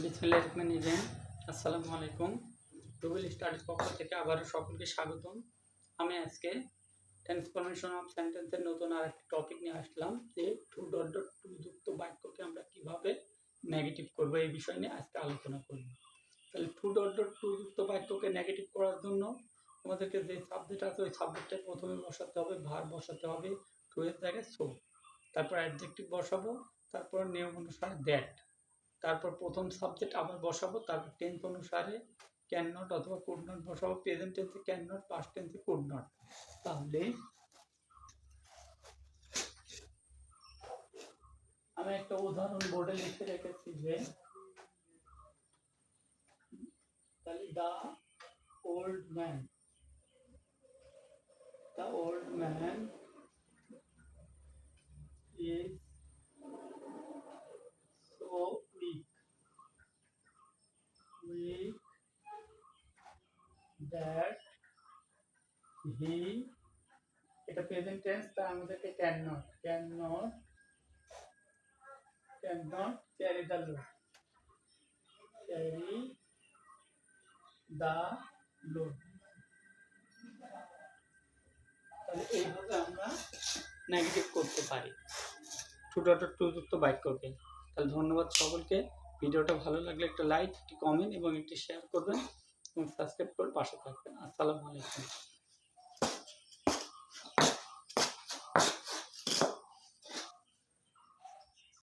বিসমিল্লাহির রহমানির রহিম। আসসালামু আলাইকুম। রুবেল স্টাডির পক্ষ থেকে আবারও সকলকে স্বাগতম। আমি আজকে ট্রান্সফরমেশন অফ সেন্টেন্সের নতুন আরেকটি টপিক নিয়ে আসলাম যে টু ডট ডট টু যুক্ত বাক্যকে আমরা কিভাবে নেগেটিভ করব এই বিষয় নিয়ে আজকে আলোচনা করব। তাহলে টু ডট ডট টু যুক্ত বাক্যকে নেগেটিভ করার জন্য আমাদেরকে যে সাবজেক্ট আছে ওই সাবজেক্টে প্রথমে বসাতে হবে, ভার বসাতে হবে টু এর জায়গায় সো, তারপর অ্যাডজেক্টিভ বসাবো, তারপর নিয়ম অনুসারে দ্যাট, তারপর প্রথম সাবজেক্ট আবার বসাবো, তারপর টেন্স অনুসারে ক্যান নট অথবা কুড নট বসাবো। প্রেজেন্ট টেন্সে ক্যান নট, পাস্ট টেন্সে কুড নট। তাহলে আমি একটা উদাহরণ বোর্ডে লিখে রেখেছি যে তাহলে the old man is so weak that he, এটা প্রেজেন্ট টেন্স, তাই আমাদেরকে can not carry the load, তাহলে এইভাবে আমরা নেগেটিভ করতে পারি টু ডট টু যুক্ত বাক্যকে। তাহলে ধন্যবাদ সকলকে। ভিডিওটা ভালো লাগলে একটা লাইক, একটি কমেন্ট এবং একটি শেয়ার করবেন এবং সাবস্ক্রাইব করে পাশে থাকবেন। আসসালামু আলাইকুম।